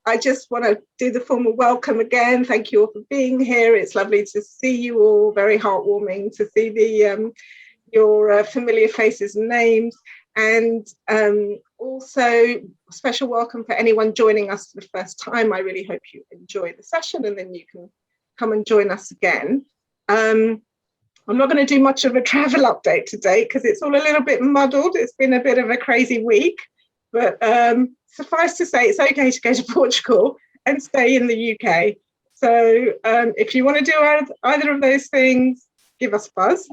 I just want to do the formal welcome again. Thank you all for being here. It's lovely to see you all. Very heartwarming to see your familiar faces and names. And also special welcome for anyone joining us for the first time. I really hope you enjoy the session and then you can come and join us again. I'm not going to do much of a travel update today because it's all a little bit muddled. It's been a bit of a crazy week, but suffice to say, it's okay to go to Portugal and stay in the UK. So if you want to do either of those things, give us a buzz.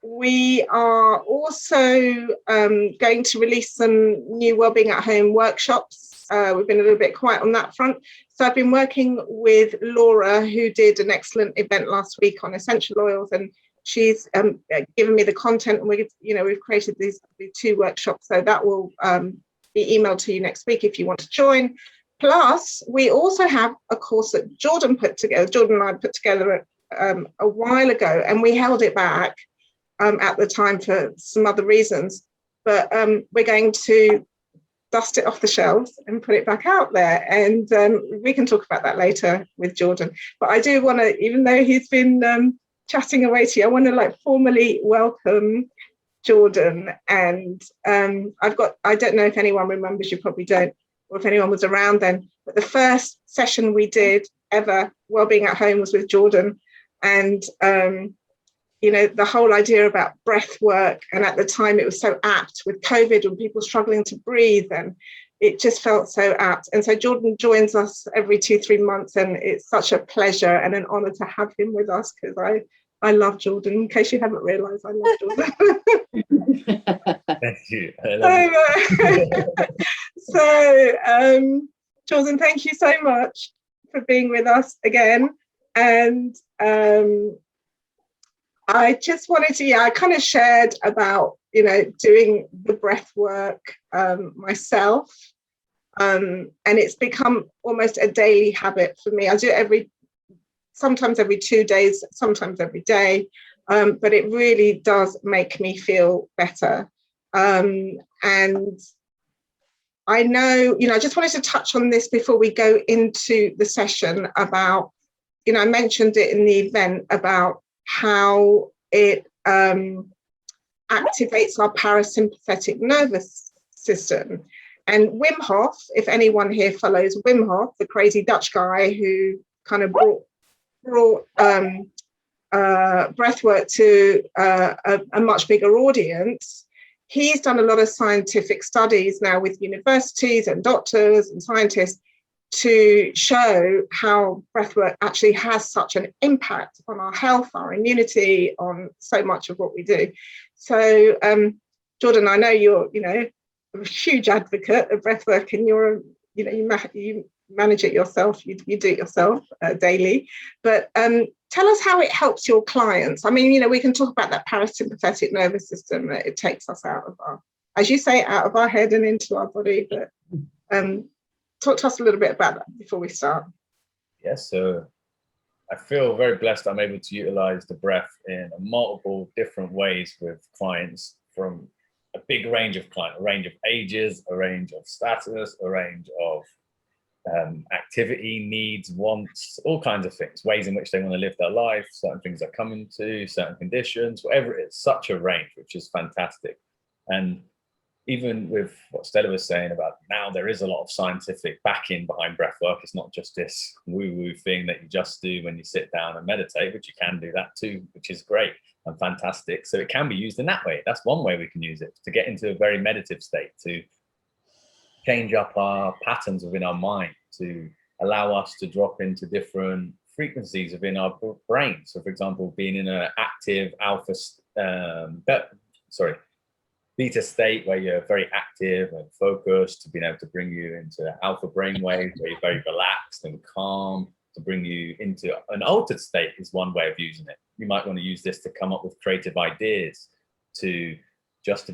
We are also going to release some new Wellbeing at Home workshops. We've been a little bit quiet on that front. So I've been working with Laura, who did an excellent event last week on essential oils, and she's given me the content, and we've created these 2 workshops. So that will be emailed to you next week if you want to join. Plus, we also have a course that Jordan and I put together a while ago, and we held it back at the time for some other reasons, but we're going to dust it off the shelves and put it back out there, and we can talk about that later with Jordan. But I do want to, even though he's been chatting away to you, I want to formally welcome Jordan. And I don't know if anyone remembers, you probably don't, or if anyone was around then, but the first session we did ever, Wellbeing at Home, was with Jordan. And the whole idea about breath work, and at the time it was so apt with COVID and people struggling to breathe, and it just felt so apt. And so Jordan joins us every 2-3 months, and it's such a pleasure and an honor to have him with us, because I love Jordan. In case you haven't realized, I love Jordan. Thank you. Jordan, thank you so much for being with us again. And I just wanted to, I kind of shared about, doing the breath work myself. And it's become almost a daily habit for me. I do it sometimes every 2 days, sometimes every day. But it really does make me feel better. And I know, I just wanted to touch on this before we go into the session about, I mentioned it in the event about how it activates our parasympathetic nervous system. And Wim Hof, if anyone here follows Wim Hof, the crazy Dutch guy who kind of brought breathwork to a much bigger audience, he's done a lot of scientific studies now with universities and doctors and scientists to show how breathwork actually has such an impact on our health, our immunity, on so much of what we do. So, Jordan, I know you're, a huge advocate of breathwork, and you manage it yourself, you do it yourself daily. But tell us how it helps your clients. I mean, we can talk about that parasympathetic nervous system that it takes us out of as you say, out of our head and into our body. But talk to us a little bit about that before we start. Yes, so I feel very blessed I'm able to utilize the breath in multiple different ways with clients, from a big range of clients, a range of ages, a range of status, a range of activity, needs, wants, all kinds of things, ways in which they want to live their life, certain things they're coming to, certain conditions, whatever it is, such a range, which is fantastic. And even with what Stella was saying about now, there is a lot of scientific backing behind breath work. It's not just this woo-woo thing that you just do when you sit down and meditate, which you can do that too, which is great and fantastic. So it can be used in that way. That's one way we can use it, to get into a very meditative state, to change up our patterns within our mind, to allow us to drop into different frequencies within our brain. So for example, being in an active beta state where you're very active and focused, to being able to bring you into alpha brainwave where you're very relaxed and calm, to bring you into an altered state is one way of using it. You might want to use this to come up with creative ideas, to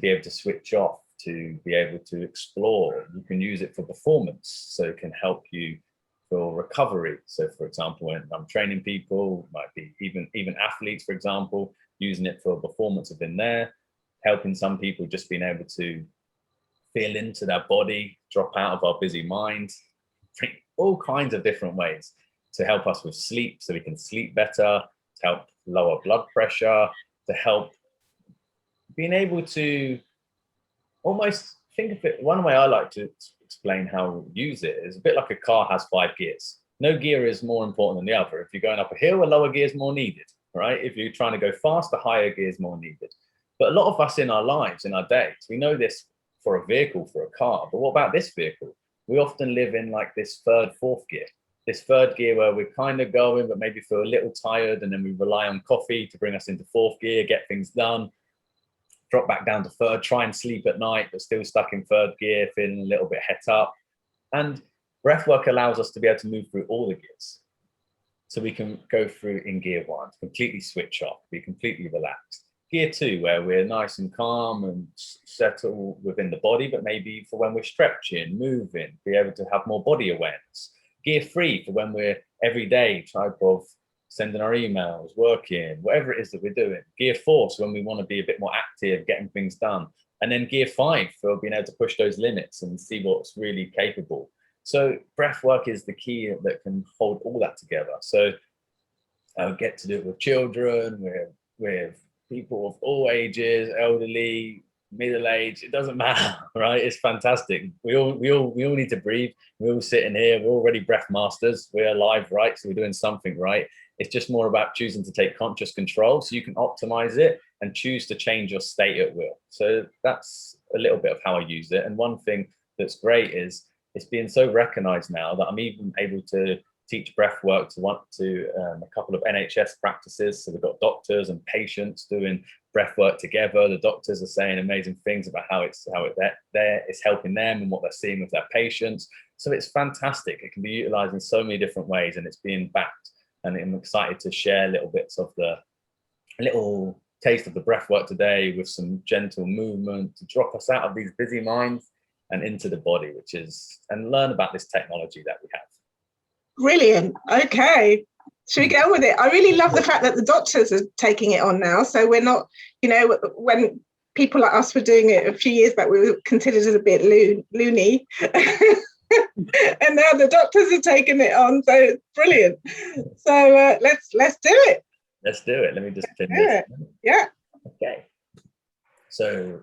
be able to switch off, to be able to explore. You can use it for performance, so it can help you for recovery. So for example, when I'm training people, might be even athletes, for example, using it for performance within there, helping some people just being able to feel into their body, drop out of our busy minds, all kinds of different ways to help us with sleep, so we can sleep better, to help lower blood pressure, to help being able to almost think of it. One way I like to explain how we use it is a bit like a car has 5 gears. No gear is more important than the other. If you're going up a hill, a lower gear is more needed, right? If you're trying to go fast, a higher gear is more needed. But a lot of us in our lives, in our days, we know this for a vehicle, for a car. But what about this vehicle? We often live in like this 3rd, 4th gear. This 3rd gear where we're kind of going, but maybe feel a little tired, and then we rely on coffee to bring us into 4th gear, get things done, drop back down to 3rd, try and sleep at night, but still stuck in 3rd gear, feeling a little bit het up. And breath work allows us to be able to move through all the gears. So we can go through in gear 1, completely switch off, be completely relaxed. Gear 2, where we're nice and calm and settle within the body, but maybe for when we're stretching, moving, be able to have more body awareness. Gear 3, for when we're everyday type of sending our emails, working, whatever it is that we're doing. Gear 4, so when we want to be a bit more active, getting things done. And then gear 5, for being able to push those limits and see what's really capable. So breath work is the key that can hold all that together. So I get to do it with children, with people of all ages, elderly, middle age, it doesn't matter, right? It's fantastic. We all need to breathe. We're all sitting here, we're already breath masters. We're alive, right? So we're doing something right. It's just more about choosing to take conscious control, so you can optimize it and choose to change your state at will. So that's a little bit of how I use it. And one thing that's great is it's being so recognized now that I'm even able to teach breath work to a couple of NHS practices. So we've got doctors and patients doing breath work together. The doctors are saying amazing things about how it's helping them and what they're seeing with their patients. So it's fantastic. It can be utilized in so many different ways, and it's being backed. And I'm excited to share little bits of a little taste of the breath work today, with some gentle movement to drop us out of these busy minds and into the body, and learn about this technology that we have. Brilliant. Okay. Should we get on with it? I really love the fact that the doctors are taking it on now. So we're not, when people like us were doing it a few years back, we were considered as a bit loony. And now the doctors are taking it on. So it's brilliant. So let's do it. Let's do it. Let me just pin this. Yeah. Okay. So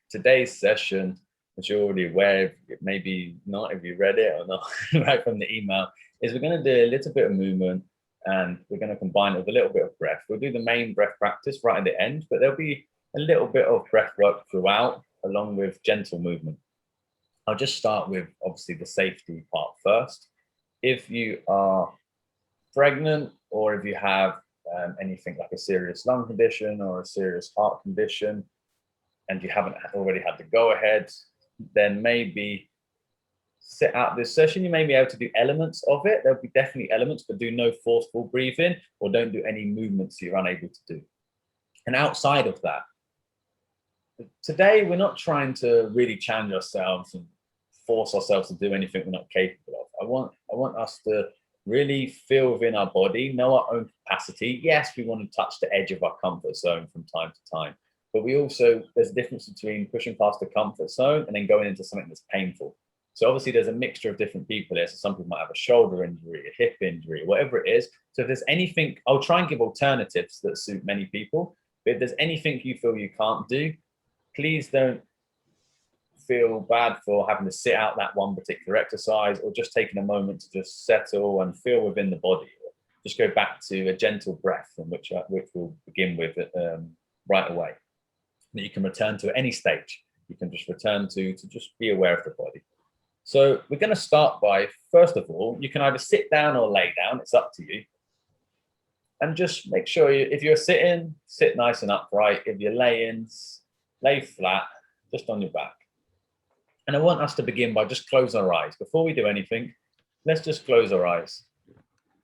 today's session, as you're already aware, maybe not if you read it or not, right from the email, is we're going to do a little bit of movement, and we're going to combine it with a little bit of breath. We'll do the main breath practice right at the end, but there'll be a little bit of breath work throughout, along with gentle movement. I'll just start with obviously the safety part first. If you are pregnant, or if you have anything like a serious lung condition or a serious heart condition, and you haven't already had the go ahead, then maybe sit out this session. You may be able to do elements of it. There'll be definitely elements, but do no forceful breathing, or don't do any movements you're unable to do. And outside of that, today we're not trying to really challenge ourselves and force ourselves to do anything we're not capable of. I want us to really feel within our body, know our own capacity. Yes, we want to touch the edge of our comfort zone from time to time, but there's a difference between pushing past the comfort zone and then going into something that's painful. So obviously there's a mixture of different people here. So some people might have a shoulder injury, a hip injury, whatever it is. So if there's anything, I'll try and give alternatives that suit many people. But if there's anything you feel you can't do, please don't feel bad for having to sit out that one particular exercise, or just taking a moment to just settle and feel within the body. Just go back to a gentle breath, which we'll begin with right away. That you can return to at any stage. You can just return to just be aware of the body. So we're going to start by, first of all, you can either sit down or lay down. It's up to you. And just make sure if you're sitting, sit nice and upright. If you're laying, lay flat, just on your back. And I want us to begin by just closing our eyes. Before we do anything, let's just close our eyes.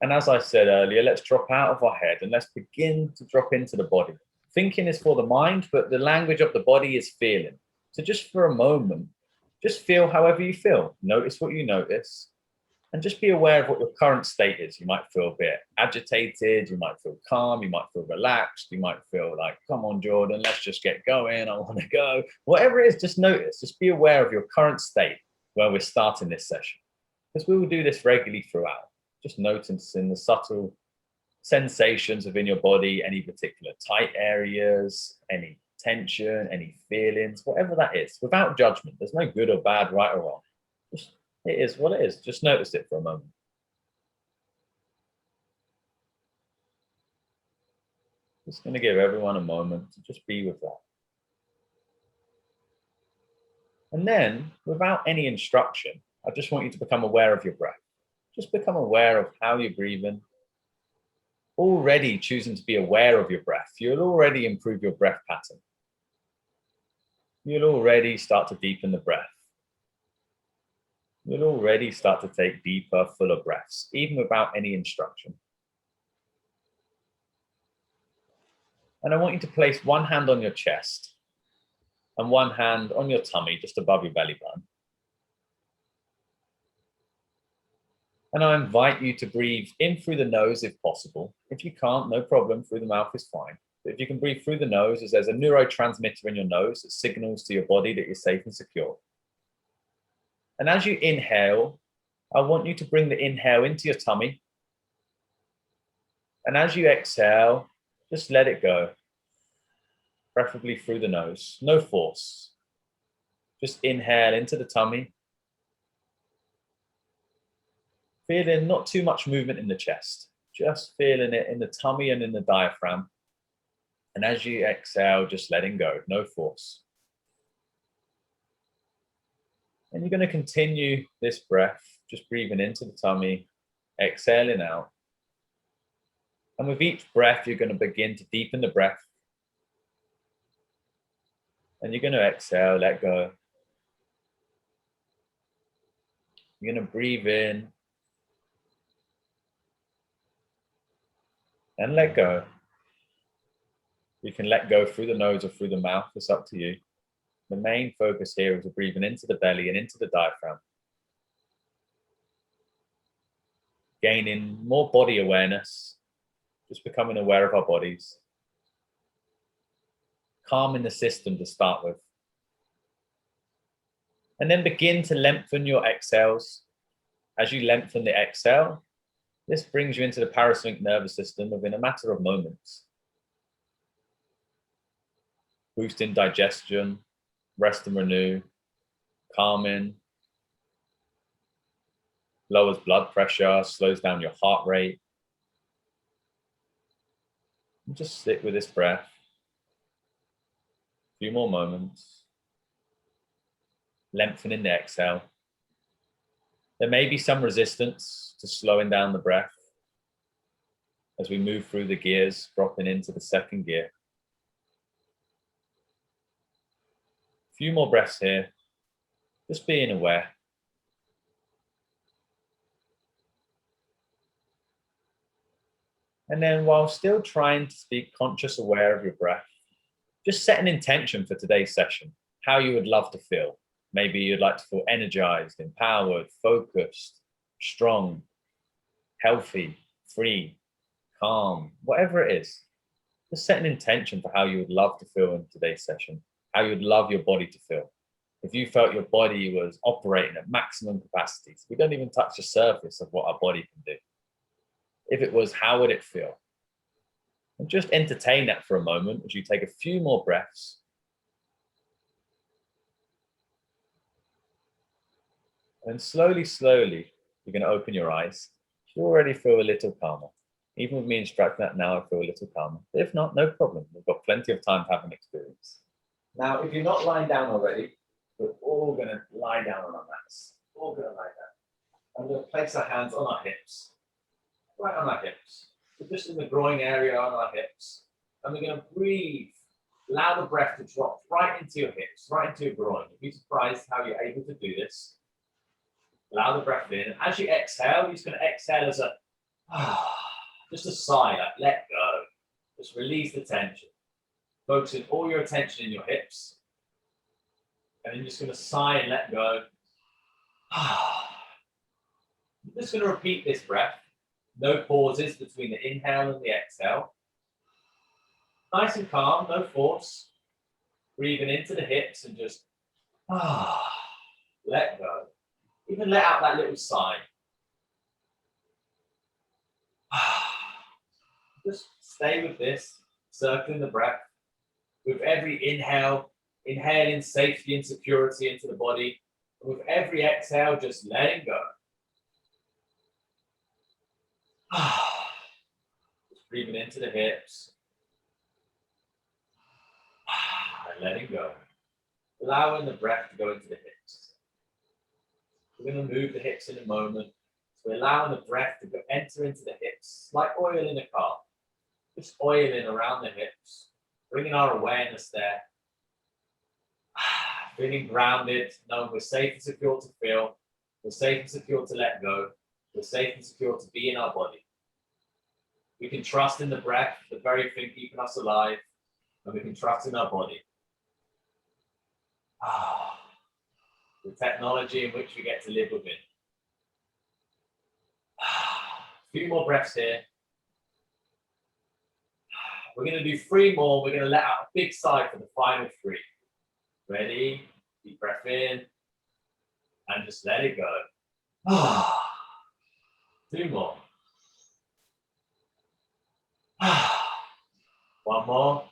And as I said earlier, let's drop out of our head and let's begin to drop into the body. Thinking is for the mind, but the language of the body is feeling. So just for a moment, just feel however you feel. Notice what you notice. And just be aware of what your current state is. You might feel a bit agitated. You might feel calm. You might feel relaxed. You might feel like, come on, Jordan, let's just get going. I want to go. Whatever it is, just notice. Just be aware of your current state where we're starting this session. Because we will do this regularly throughout. Just noticing the subtle sensations within your body, any particular tight areas, any tension, any feelings, whatever that is, without judgment. There's no good or bad, right or wrong. Just, it is what it is. Just notice it for a moment. Just going to give everyone a moment to just be with that. And then, without any instruction, I just want you to become aware of your breath. Just become aware of how you're breathing. Already choosing to be aware of your breath, you'll already improve your breath pattern. You'll already start to deepen the breath. You'll already start to take deeper, fuller breaths, even without any instruction. And I want you to place one hand on your chest and one hand on your tummy, just above your belly button. And I invite you to breathe in through the nose if possible. If you can't, no problem, through the mouth is fine. But if you can breathe through the nose, as there's a neurotransmitter in your nose that signals to your body that you're safe and secure. And as you inhale, I want you to bring the inhale into your tummy. And as you exhale, just let it go, preferably through the nose, no force. Just inhale into the tummy. Feeling not too much movement in the chest, just feeling it in the tummy and in the diaphragm. And as you exhale, just letting go, no force. And you're going to continue this breath, just breathing into the tummy, exhaling out. And with each breath, you're going to begin to deepen the breath. And you're going to exhale, let go. You're going to breathe in and let go. You can let go through the nose or through the mouth, it's up to you. The main focus here is breathing into the belly and into the diaphragm. Gaining more body awareness, just becoming aware of our bodies. Calming the system to start with. And then begin to lengthen your exhales. As you lengthen the exhale, this brings you into the parasympathetic nervous system within a matter of moments. Boosting digestion, rest and renew, calming, lowers blood pressure, slows down your heart rate. And just sit with this breath. A few more moments. Lengthening the exhale. There may be some resistance to slowing down the breath as we move through the gears, dropping into the second gear. A few more breaths here, just being aware. And then while still trying to be conscious aware of your breath, just set an intention for today's session, how you would love to feel. Maybe you'd like to feel energized, empowered, focused, strong, healthy, free, calm, whatever it is. Just set an intention for how you would love to feel in today's session, how you would love your body to feel. If you felt your body was operating at maximum capacities, we don't even touch the surface of what our body can do. If it was, how would it feel? And just entertain that for a moment as you take a few more breaths. And slowly, slowly, you're going to open your eyes. You already feel a little calmer. Even with me instructing that now, I feel a little calmer. If not, no problem. We've got plenty of time to have an experience. Now, if you're not lying down already, we're all going to lie down on our mats. All going to lie down. And we're going to place our hands on our hips. Right on our hips. So just in the groin area on our hips. And we're going to breathe. Allow the breath to drop right into your hips, right into your groin. You'd be surprised how you're able to do this. Allow the breath in. As you exhale, you're just going to exhale as a just a sigh, like let go. Just release the tension. Focusing all your attention in your hips. And then you're just going to sigh and let go. You're just going to repeat this breath. No pauses between the inhale and the exhale. Nice and calm, no force. Breathing into the hips and just let go. Even let out that little sigh. Just stay with this, circling the breath. With every inhale, inhaling safety and security into the body. And with every exhale, just letting go. Just breathing into the hips. And letting go. Allowing the breath to go into the hips. We're going to move the hips in a moment. So we're allowing the breath to go, enter into the hips, like oil in a car. Just oiling around the hips, bringing our awareness there. Feeling grounded, knowing we're safe and secure to feel. We're safe and secure to let go. We're safe and secure to be in our body. We can trust in the breath, the very thing keeping us alive, and we can trust in our body. The technology in which we get to live within. A few more breaths here. We're going to do 3 more. We're going to let out a big sigh for the final 3. Ready? Deep breath in. And just let it go. 2 more. 1 more.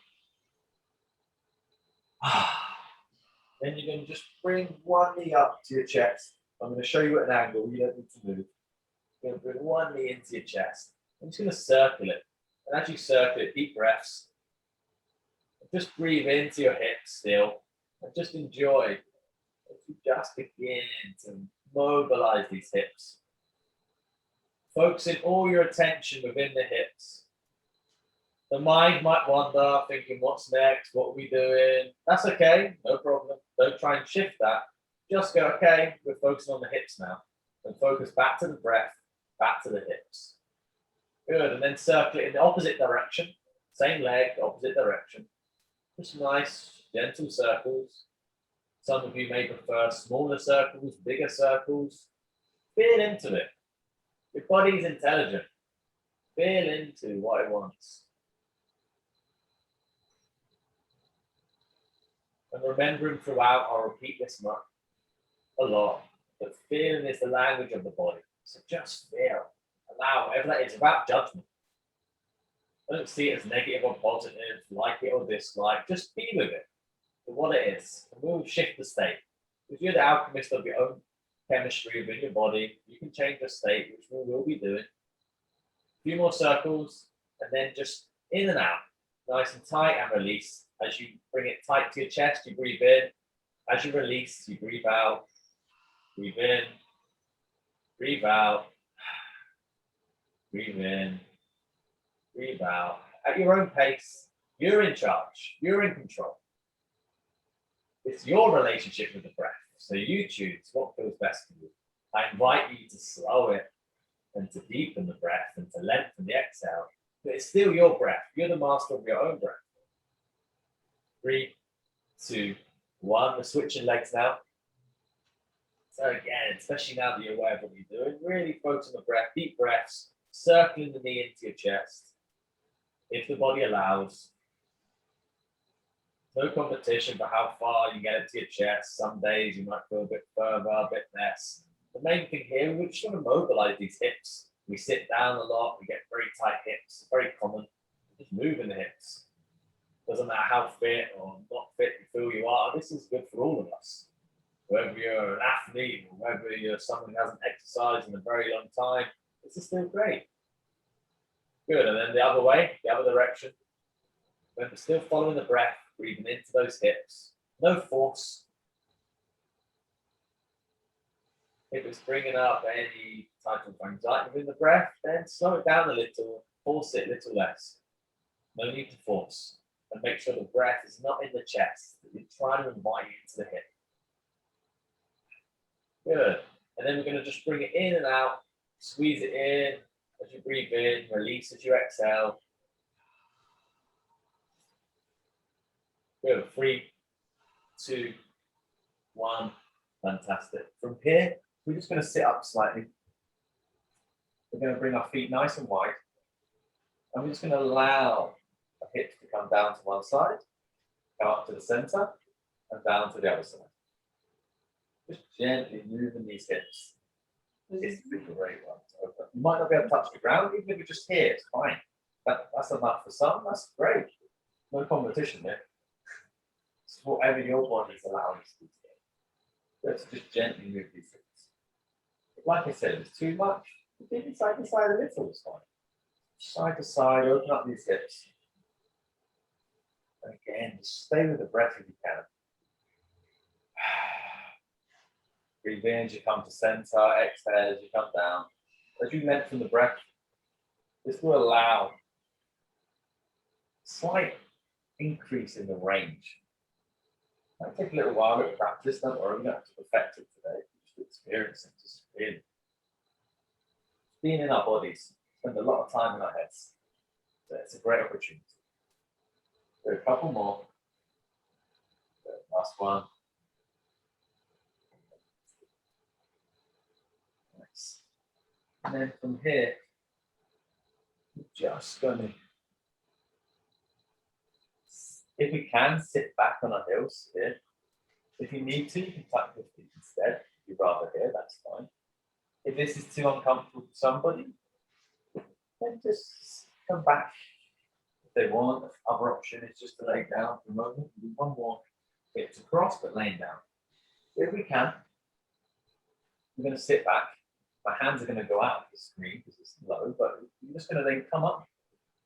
Then you're going to just bring one knee up to your chest. I'm going to show you at an angle. You don't need to move. You're going to bring one knee into your chest. I'm just going to circle it. And as you circle it, deep breaths. Just breathe into your hips still. And just enjoy as you just begin to mobilize these hips. Focusing all your attention within the hips. The mind might wander, thinking, what's next? What are we doing? That's okay, no problem. Don't try and shift that. Just go, okay, we're focusing on the hips now. And focus back to the breath, back to the hips. Good, and then circle it in the opposite direction. Same leg, opposite direction. Just nice, gentle circles. Some of you may prefer smaller circles, bigger circles. Feel into it. Your body's intelligent. Feel into what it wants. And remembering throughout, I'll repeat this much a lot, but feeling is the language of the body. So just feel. Allow whatever that is without judgment. Don't see it as negative or positive, like it or dislike. Just be with it for what it is. And we'll shift the state. If you're the alchemist of your own chemistry within your body, you can change the state, which we will be doing. A few more circles, and then just in and out. Nice and tight and release. As you bring it tight to your chest, you breathe in. As you release, you breathe out. Breathe in. Breathe out. Breathe in. Breathe out. At your own pace, you're in charge. You're in control. It's your relationship with the breath. So you choose what feels best for you. I invite you to slow it and to deepen the breath and to lengthen the exhale. But it's still your breath. You're the master of your own breath. 3, 2, 1. We're switching legs now. So again, especially now that you're aware of what you're doing, really focus on the breath. Deep breaths, circling the knee into your chest. If the body allows. No competition for how far you get it to your chest. Some days you might feel a bit further, a bit less. The main thing here, we just want to mobilize these hips. We sit down a lot, we get very tight hips. It's very common. Just moving the hips. Doesn't matter how fit or not fit you feel you are. This is good for all of us. Whether you're an athlete or whether you're someone who hasn't exercised in a very long time, this is still great. Good, and then the other way, the other direction. When we're still following the breath, breathing into those hips. No force. If it's bringing up any type of anxiety within the breath, then slow it down a little, force it a little less. No need to force. And make sure the breath is not in the chest, that you're trying to invite you into the hip. Good. And then we're going to just bring it in and out, squeeze it in as you breathe in, release as you exhale. Good. 3, 2, 1. Fantastic. From here, we're just going to sit up slightly. We're going to bring our feet nice and wide. And we're just going to allow the hips to come down to one side, go up to the center, and down to the other side. Just gently moving these hips. It's a great one. You might not be able to touch the ground, even if you're just here, it's fine. That's enough for some, that's great. No competition there. It's whatever your body's allowing you to do. Let's just gently move these hips. Like I said, if it's too much, maybe side to side a little is fine. Side to side, open up these hips. And again, just stay with the breath if you can. Breathe in as you come to center, exhale as you come down. As you lengthen the breath, this will allow a slight increase in the range. It might take a little while to practice, don't worry, we don't have to perfect it today. Just experience it, just really. Being in our bodies, spend a lot of time in our heads. So it's a great opportunity. Do a couple more. Last one. Nice. And then from here, we're just going to, if we can, sit back on our heels here. If you need to, you can tuck your feet instead. If you'd rather here, that's fine. If this is too uncomfortable for somebody, then just come back. If they want, the other option is just to lay down for a moment. Do one more hips across, but laying down. If we can, we're going to sit back. My hands are going to go out of the screen because it's low, but you're just going to then come up,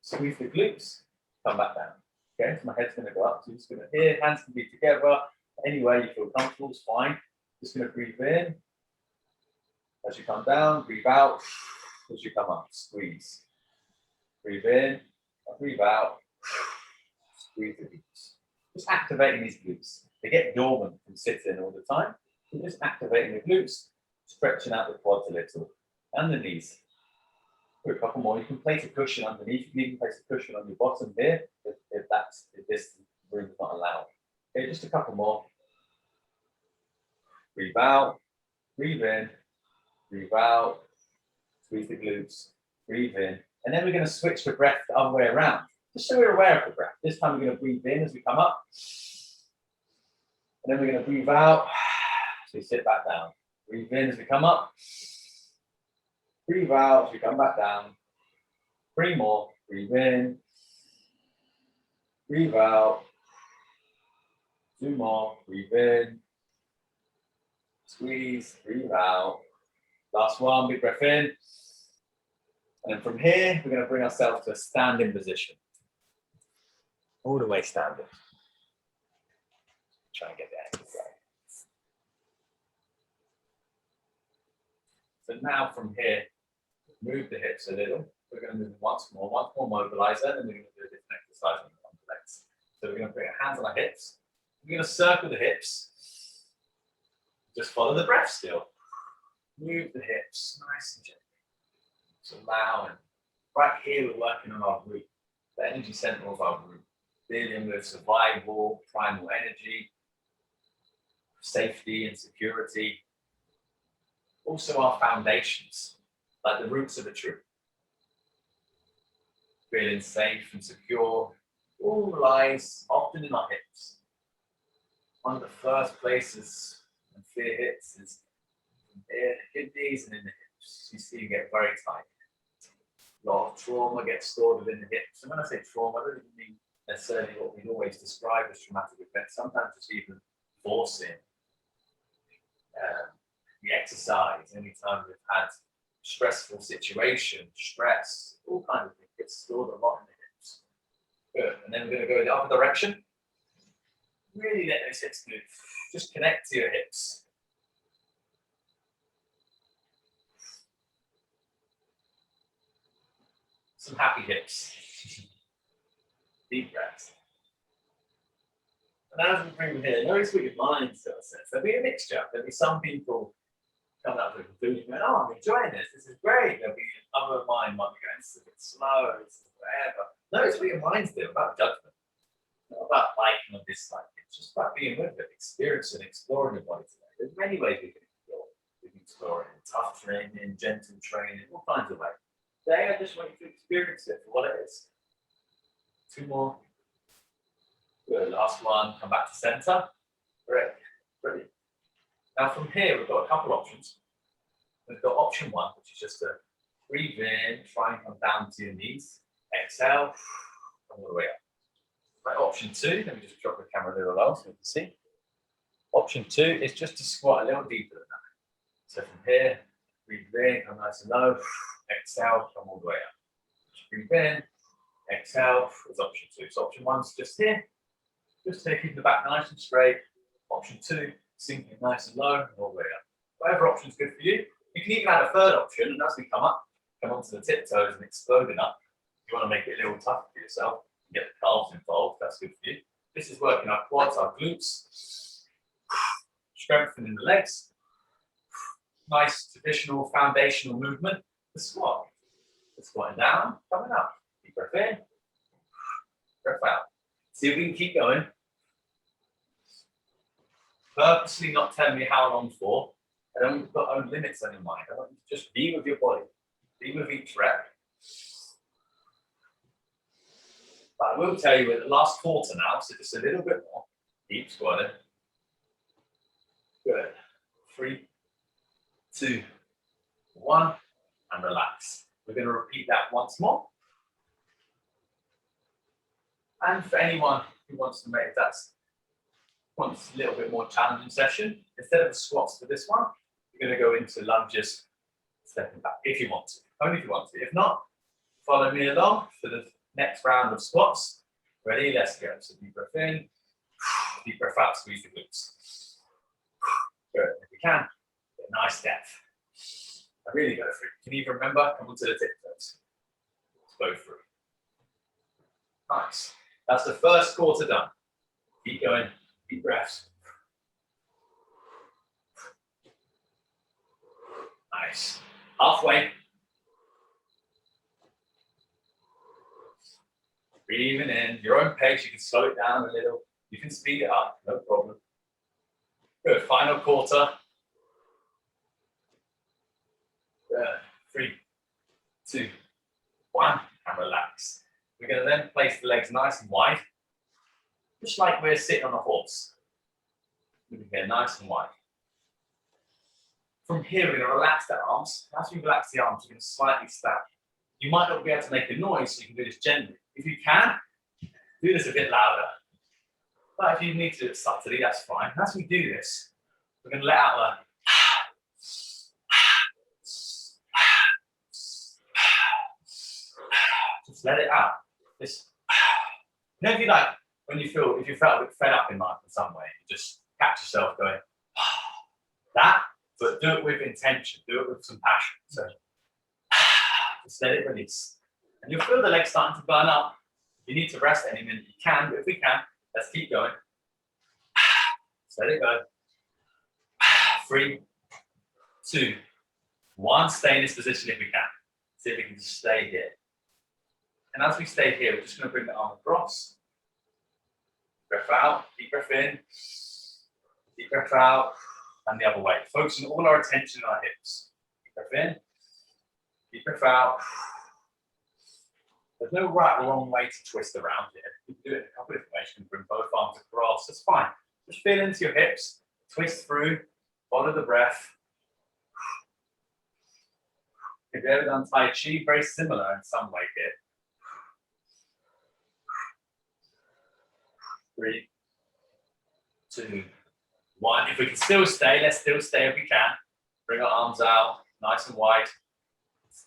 squeeze the glutes, come back down. Okay, so my head's going to go up. So you're just going to here, hands can be together. Any way you feel comfortable is fine. Just going to breathe in. As you come down, breathe out. As you come up, squeeze. Breathe in, breathe out. Squeeze the glutes. Just activating these glutes. They get dormant from sitting all the time. You're just activating the glutes, stretching out the quads a little, and the knees. Do a couple more. You can place a cushion underneath. You can even place a cushion on your bottom here, if this room is not allowed. Okay, just a couple more. Breathe out, breathe in, breathe out, squeeze the glutes, breathe in. And then we're going to switch the breath the other way around, just so we're aware of the breath. This time we're going to breathe in as we come up. And then we're going to breathe out, so we sit back down. Breathe in as we come up. Breathe out as we come back down. 3 more. Breathe in. Breathe out. 2 more. Breathe in. Squeeze. Breathe out. Last one. Big breath in. And then from here, we're going to bring ourselves to a standing position. All the way standing. Try and get the ankles right. So now from here, move the hips a little. We're going to move once more mobilizer, and then we're going to do a different exercise on the legs. So we're going to put our hands on our hips. We're going to circle the hips. Just follow the breath still. Move the hips nice and gently. So allowing. Right here, we're working on our root, the energy center of our root. Dealing with survival, primal energy, safety and security. Also our foundations, like the roots of a tree. Feeling safe and secure, all lies often in our hips. One of the first places when fear hits is in the kidneys and in the hips. You see you get very tight. A lot of trauma gets stored within the hips. And when I say trauma, I don't even mean necessarily what we always describe as traumatic events. Sometimes it's even forcing the exercise, anytime we've had stressful situation, stress, all kinds of things, gets stored a lot in the hips. Good. And then we're going to go in the other direction. Really let those hips move. Just connect to your hips. Some happy hips. Deep breaths. And as we bring them here, notice what your mind still says. There'll be a mixture. There'll be some people coming up to a conclusion going, oh, I'm enjoying this. This is great. There'll be other mind might be going, this is a bit slow, this is whatever. Notice what your mind's doing about judgment. Not about liking or disliking. It's just about being with it, experiencing, exploring your body today. There's many ways we can explore. We can explore it in tough training, gentle training, all kinds of ways. Today, I just want you to experience it for what it is. 2 more. Good. Last one. Come back to center. Great. Brilliant. Now from here, we've got a couple options. We've got option 1, which is just to breathe in, try and come down to your knees. Exhale, all the way up. Right, option 2, let me just drop the camera a little low so you can see. Option 2 is just to squat a little deeper than that. So from here, breathe in, come nice and low. Exhale, come all the way up. Just breathe in, exhale, is option 2. So option 1's just here. Just taking the back nice and straight. Option 2, sinking nice and low, all the way up. Whatever option's good for you. You can even add a third option, and as we come up, come onto the tiptoes and exploding up. If you want to make it a little tougher for yourself, get the calves involved, that's good for you. This is working our quads, our glutes, strengthening the legs. Nice traditional foundational movement, the squat. The squatting down, coming up. Deep breath in, breath out. See if we can keep going. Purposely not telling me how long for. I don't want you to put own limits on your mind. I want you to just be with your body. Be with each rep. But I will tell you we're at the last quarter now, so just a little bit more. Deep squatting. Good. 3, 2, 1, and relax. We're going to repeat that once more. And for anyone who wants to make that wants a little bit more challenging session, instead of the squats for this one, you're going to go into lunges, stepping back if you want to. Only if you want to. If not, follow me along for the next round of squats. Ready? Let's go. So deep breath in, deep breath out, squeeze the glutes. Good. If you can, get a nice depth. I really go through. Can you even remember? Come onto the tiptoes. Let's go through. Nice. That's the first quarter done. Keep going. Deep breaths. Nice. Halfway. Breathing in. Your own pace. You can slow it down a little. You can speed it up. No problem. Good. Final quarter. Good. 3, 2, 1. And relax. We're going to then place the legs nice and wide. Just like we're sitting on a horse. Moving here nice and wide. From here, we're going to relax the arms. As we relax the arms, we're going to slightly stand. You might not be able to make a noise, so you can do this gently. If you can, do this a bit louder. But if you need to do it subtly, that's fine. As we do this, we're going to let out a just let it out. This, you know, if you like, when you feel, if you felt a bit fed up in life in some way, you just catch yourself going, that, but do it with intention, do it with some passion. So just let it release. And you'll feel the legs starting to burn up. If you need to rest any minute, you can, but if we can, let's keep going. Just let it go. 3, 2, 1. Stay in this position if we can. See if we can just stay here. And as we stay here, we're just going to bring the arm across. Breath out, deep breath in, deep breath out, and the other way. Focusing all our attention on our hips. Deep breath in, deep breath out. There's no right or wrong way to twist around here. You can do it in a couple of different ways. You can bring both arms across, that's fine. Just feel into your hips, twist through, follow the breath. If you've ever done Tai Chi, very similar in some way here. 3, 2, 1. If we can still stay, let's still stay if we can. Bring our arms out, nice and wide.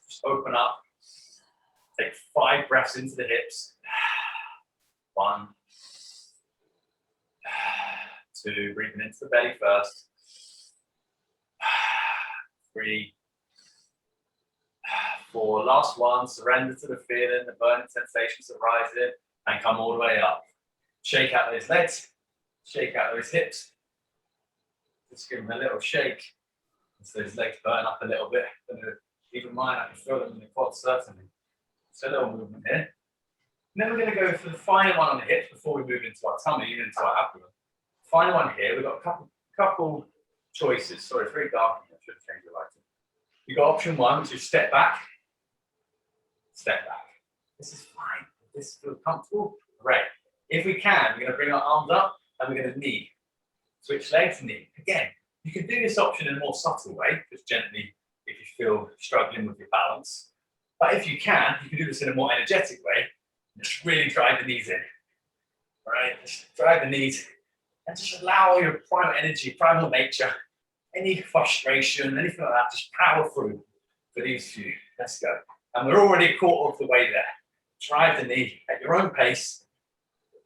Just open up. Take 5 breaths into the hips. 1, 2, breathing into the belly first. 3, 4, last one, surrender to the feeling, the burning sensations arising, and come all the way up. Shake out those legs, shake out those hips. Just give them a little shake. As those legs burn up a little bit. Even mine, I can feel them in the quads, certainly. So a little movement here. And then we're going to go for the final one on the hips before we move into our tummy, into our abdomen. Final one here, we've got a couple choices. Sorry, it's very dark. I should have changed the lighting. You've got option 1, which is step back. Step back. This is fine. If this feels comfortable, great. If we can, we're going to bring our arms up and we're going to knee. Switch legs, knee. Again, You can do this option in a more subtle way, just gently if you feel struggling with your balance. But if you can do this in a more energetic way. Just really drive the knees in. All right, just drive the knees and just allow your primal energy, primal nature, any frustration, anything like that, just power through for these few. Let's go. And we're already a quarter of the way there. Drive the knee at your own pace.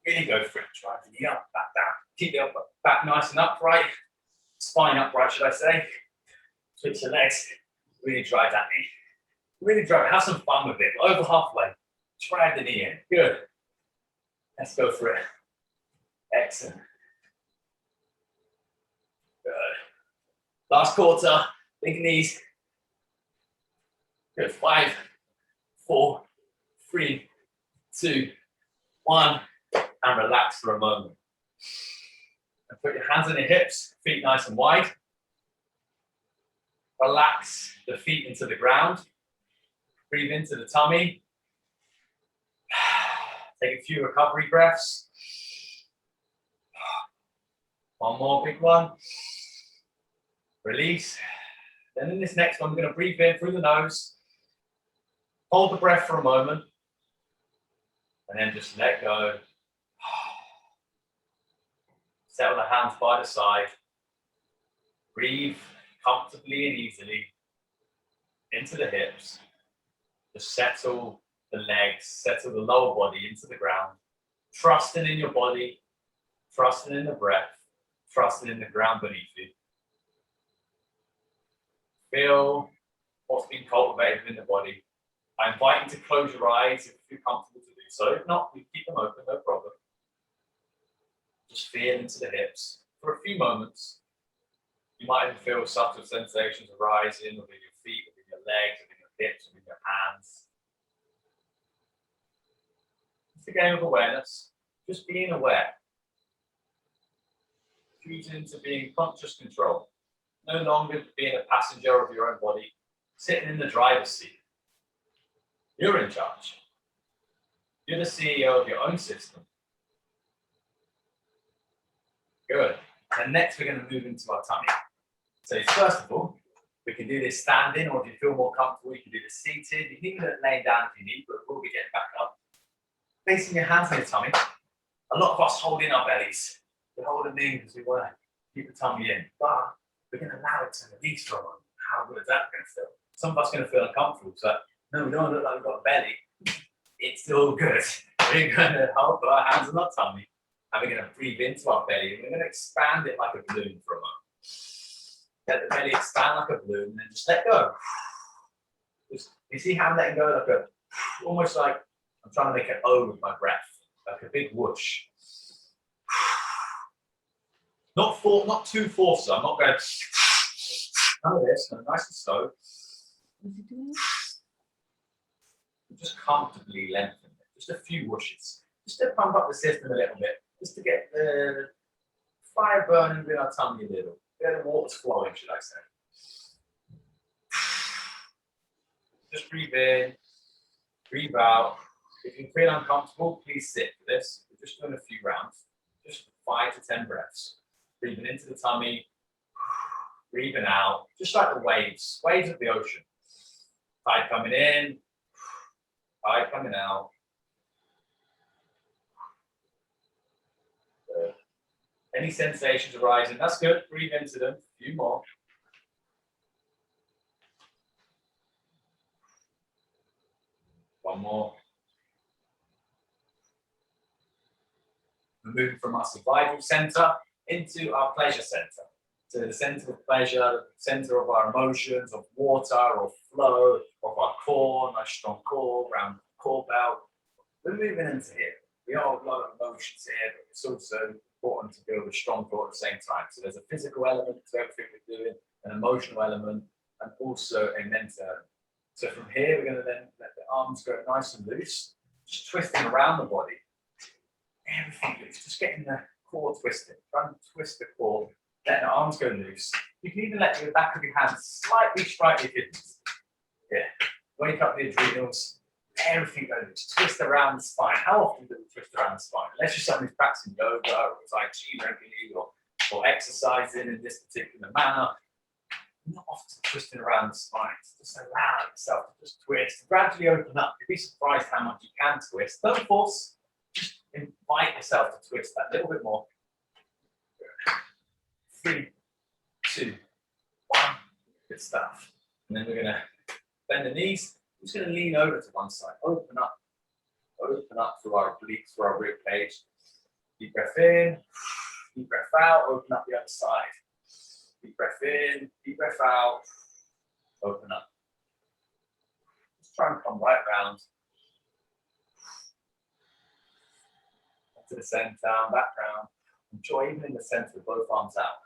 Really go for it. Drive the knee up, back down. Keep the upper back nice and upright. Spine upright, should I say. Switch the legs. Really drive that knee. Really drive it. Have some fun with it. Over halfway. Drive the knee in. Good. Let's go for it. Excellent. Good. Last quarter. Big knees. Good. 5, 4, 3, 2, 1. And relax for a moment. And put your hands on your hips, feet nice and wide. Relax the feet into the ground. Breathe into the tummy. Take a few recovery breaths. One more big one. Release. Then in this next one, we're going to breathe in through the nose. Hold the breath for a moment. And then just let go. Settle the hands by the side. Breathe comfortably and easily into the hips. Just settle the legs, settle the lower body into the ground. Trusting in your body, trusting in the breath, trusting in the ground beneath you. Feel what's been cultivated in the body. I invite you to close your eyes if you feel comfortable to do so. If not, you keep them open, no problem. Just feel into the hips for a few moments. You might even feel subtle sensations arising within your feet, within your legs, within your hips, within your hands. It's a game of awareness, just being aware. Choosing to be in conscious control. No longer being a passenger of your own body, sitting in the driver's seat. You're in charge. You're the CEO of your own system. Good. And next we're going to move into our tummy. So first of all, we can do this standing, or if you feel more comfortable, you can do this seated. You can even do it laying down if you need, but we'll be getting back up. Placing your hands on your tummy. A lot of us hold in our bellies. We hold them in because we want to keep the tummy in. But we're going to allow it to release for a moment. How good is that going to feel? Some of us are going to feel uncomfortable. So, no, we don't want to look like we've got a belly. It's still good. We're going to hold our hands on our tummy. And we're going to breathe into our belly. And we're going to expand it like a balloon for a moment. Let the belly expand like a balloon. And then just let go. Just, you see how I'm letting go? Like a, almost like I'm trying to make an O with my breath. Like a big whoosh. Not too forceful. I'm not going none of this. No, nice and slow. Just comfortably lengthen it. Just a few whooshes. Just to pump up the system a little bit. Just to get the fire burning within our tummy a little. Get the water flowing, should I say. Just breathe in. Breathe out. If you feel uncomfortable, please sit for this. We're just doing a few rounds. Just 5 to 10 breaths. Breathing into the tummy. Breathing out. Just like the waves. Waves of the ocean. Tide coming in. Tide coming out. Good. Any sensations arising? That's good. Breathe into them. A few more. One more. We're moving from our survival center into our pleasure center. So the center of pleasure, the center of our emotions, of water, of flow, of our core, nice strong core, round the core belt. We're moving into here. We have a lot of emotions here, but it's also important to build a strong core at the same time. So there's a physical element to everything we're doing, an emotional element, and also a mental element. So from here, we're going to then let the arms go nice and loose, just twisting around the body. Everything loose, just getting the core twisted. Trying to twist the core, letting the arms go loose. You can even let the back of your hands slightly strike your kidneys. Yeah, wake up the adrenals, everything go loose. Twist around the spine. How often do we twist around the spine? Unless you're someone who's practicing yoga or Tai Chi regularly or or exercising in this particular manner, not often twisting around the spine. Just allow yourself to just twist, gradually open up. You'd be surprised how much you can twist. Don't force, just invite yourself to twist that little bit more. 3, 2, 1, good stuff. And then we're gonna bend the knees. I'm just gonna lean over to one side, open up through our obliques, through our rib cage. Deep breath in, deep breath out, open up the other side. Deep breath in, deep breath out, open up. Just try and come right round. To the center, back round. Enjoy even in the center, both arms out.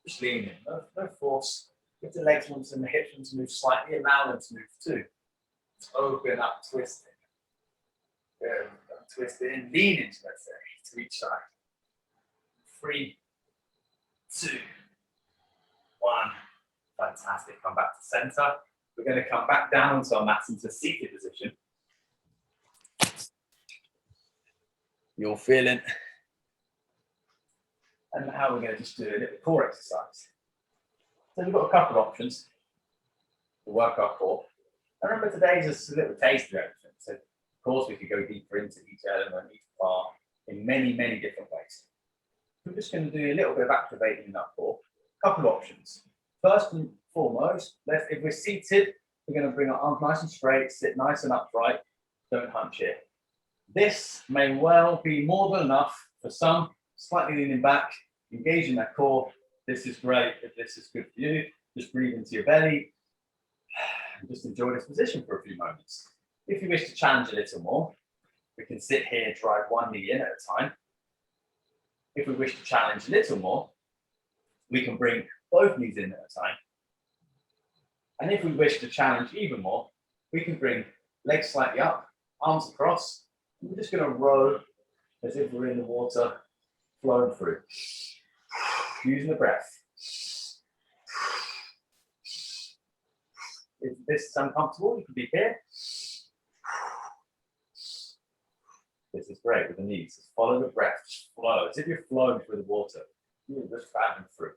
Just lean in, no force. If the legs want and the hips want to move slightly, allow them to move too. Just open up, twist it. Good. Twist it in, lean into that say, to each side. 3, 2, 1. Fantastic. Come back to center. We're going to come back down onto our mats into a seated position. You're feeling. And now we're going to just do a little core exercise. So we've got a couple of options to work our core. And remember, today's just a little taste of everything. So, of course, we could go deeper into each element, each part, in many, many different ways. We're just going to do a little bit of activating in that core. A couple of options. First and foremost, if we're seated, we're going to bring our arms nice and straight, sit nice and upright, don't hunch here. This may well be more than enough for some, slightly leaning back, engaging that core. This is great. If this is good for you, just breathe into your belly and just enjoy this position for a few moments. If you wish to challenge a little more, we can sit here, drive one knee in at a time. If we wish to challenge a little more, we can bring both knees in at a time. And if we wish to challenge even more, we can bring legs slightly up, arms across, and we're just going to row as if we're in the water, flowing through. Using the breath. If this is uncomfortable, you can be here. This is great with the knees. Just follow the breath, just flow, as if you're flowing through the water. You're just paddling through.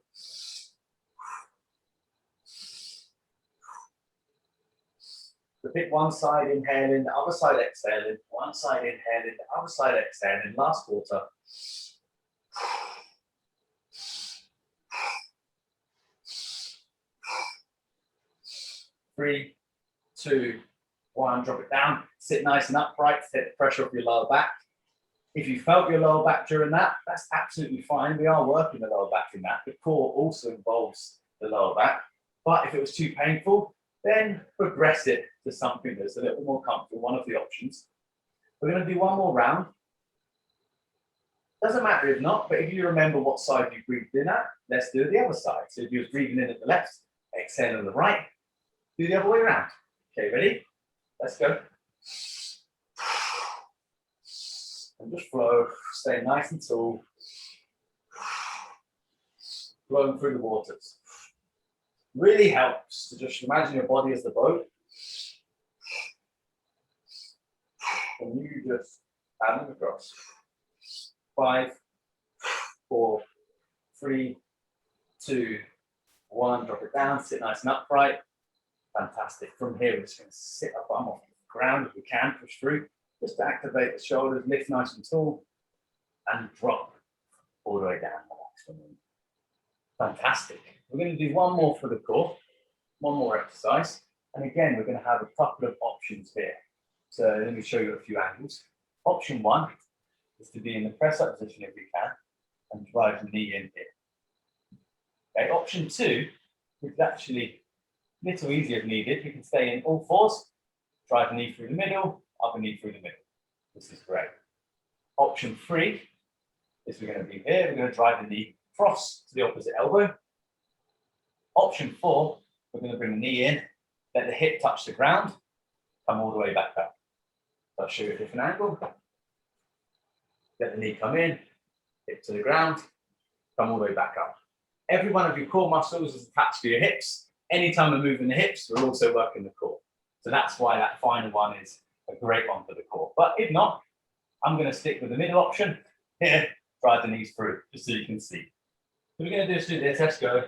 Repeat one side, inhaling, the other side exhaling, one side inhaling, the other side exhaling, last quarter. 3, 2, 1, drop it down. Sit nice and upright, take the pressure off your lower back. If you felt your lower back during that, that's absolutely fine. We are working the lower back in that. The core also involves the lower back. But if it was too painful, then progress it to something that's a little more comfortable, one of the options. We're going to do one more round. Doesn't matter if not, but if you remember what side you breathed in at, let's do the other side. So if you were breathing in at the left, exhale on the right, do the other way around. Okay, ready? Let's go. And just flow, stay nice and tall. Flowing through the waters. Really helps to just imagine your body as the boat. And you just paddling across. 5, 4, 3, 2, 1. Drop it down, sit nice and upright. Fantastic. From here, we're just going to sit up arm off the ground if we can, push through. Just to activate the shoulders, lift nice and tall, and drop all the way down. Fantastic. We're going to do one more for the core, one more exercise. And again, we're going to have a couple of options here. So let me show you a few angles. Option 1 is to be in the press-up position if you can, and drive the knee in here. Okay, option 2 is actually a little easier if needed. You can stay in all fours, drive the knee through the middle, other knee through the middle. This is great. Option 3 is we're going to be here, we're going to drive the knee cross to the opposite elbow. Option 4, we're going to bring the knee in, let the hip touch the ground, come all the way back up. So I'll show you a different angle. Let the knee come in, hip to the ground, come all the way back up. Every one of your core muscles is attached to your hips. Anytime we're moving the hips, we're also working the core. So that's why that final one is a great one for the core. But if not, I'm going to stick with the middle option. Here, drive the knees through, just so you can see. we're going to do this. Let's go.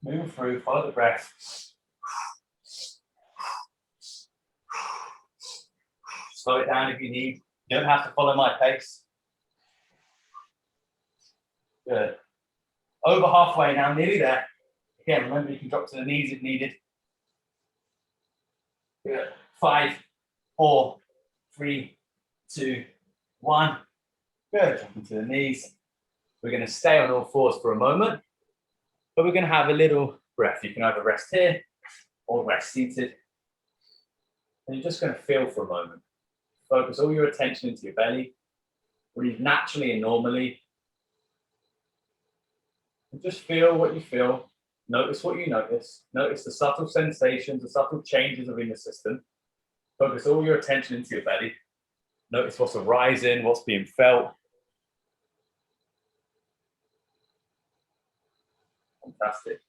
Moving through, follow the breath. Slow it down if you need. You don't have to follow my pace. Good. Over halfway now, nearly there. Again, remember you can drop to the knees if needed. Good. 5, 4, 3, 2, 1. Good. Dropping to the knees. We're going to stay on all fours for a moment, but we're going to have a little breath. You can either rest here or rest seated. And you're just going to feel for a moment. Focus all your attention into your belly. Breathe naturally and normally. And just feel what you feel. Notice what you notice. Notice the subtle sensations, the subtle changes within the system. Focus all your attention into your belly. Notice what's arising, what's being felt. Fantastic.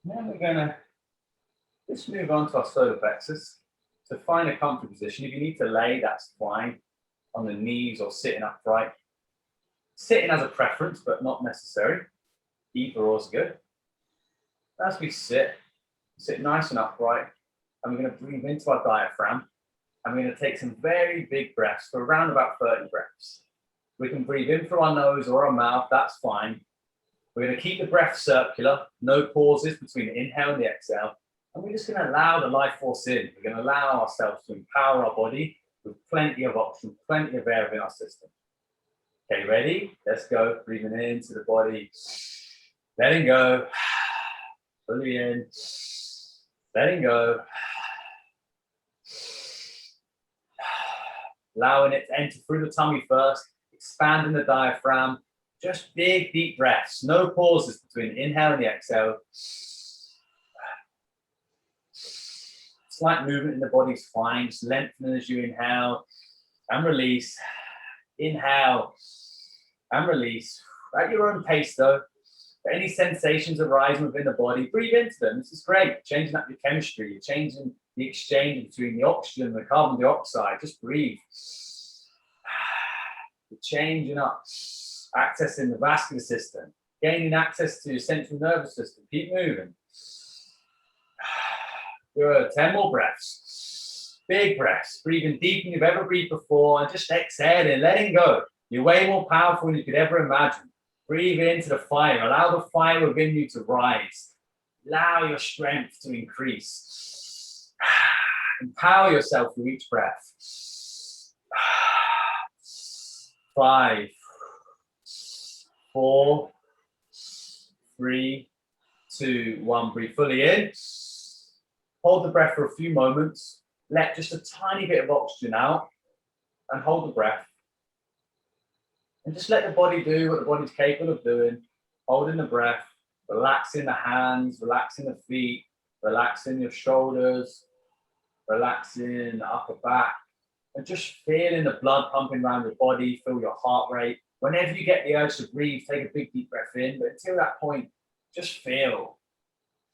Now we're going to just move on to our solar plexus. To find a comfortable position, if you need to lay, that's fine, on the knees or sitting upright. Sitting as a preference, but not necessary. Either or is good. As we sit nice and upright, and we're going to breathe into our diaphragm, and we're going to take some very big breaths for around about 30 breaths. We can breathe in through our nose or our mouth, that's fine. We're going to keep the breath circular, no pauses between the inhale and the exhale. And we're just going to allow the life force in. We're going to allow ourselves to empower our body with plenty of oxygen, plenty of air within our system. Okay, ready? Let's go. Breathing into the body. Letting go. Fully in. Letting go. Allowing it to enter through the tummy first. Expanding the diaphragm. Just big, deep breaths. No pauses between the inhale and the exhale. Slight movement in the body is fine. Just lengthening as you inhale and release. Inhale and release. At your own pace though. If any sensations arising within the body, breathe into them. This is great. Changing up your chemistry. You're changing the exchange between the oxygen and the carbon dioxide. Just breathe. You're changing up. Accessing the vascular system. Gaining access to your central nervous system. Keep moving. Good. 10 more breaths. Big breaths. Breathing deeper than you've ever breathed before and just exhaling, letting go. You're way more powerful than you could ever imagine. Breathe into the fire. Allow the fire within you to rise. Allow your strength to increase. Empower yourself with each breath. 5, 4, 3, 2, 1. Breathe fully in. Hold the breath for a few moments. Let just a tiny bit of oxygen out and hold the breath. And just let the body do what the body's capable of doing. Holding the breath, relaxing the hands, relaxing the feet, relaxing your shoulders, relaxing the upper back, and just feeling the blood pumping around your body, feel your heart rate. Whenever you get the urge to breathe, take a big deep breath in, but until that point, just feel.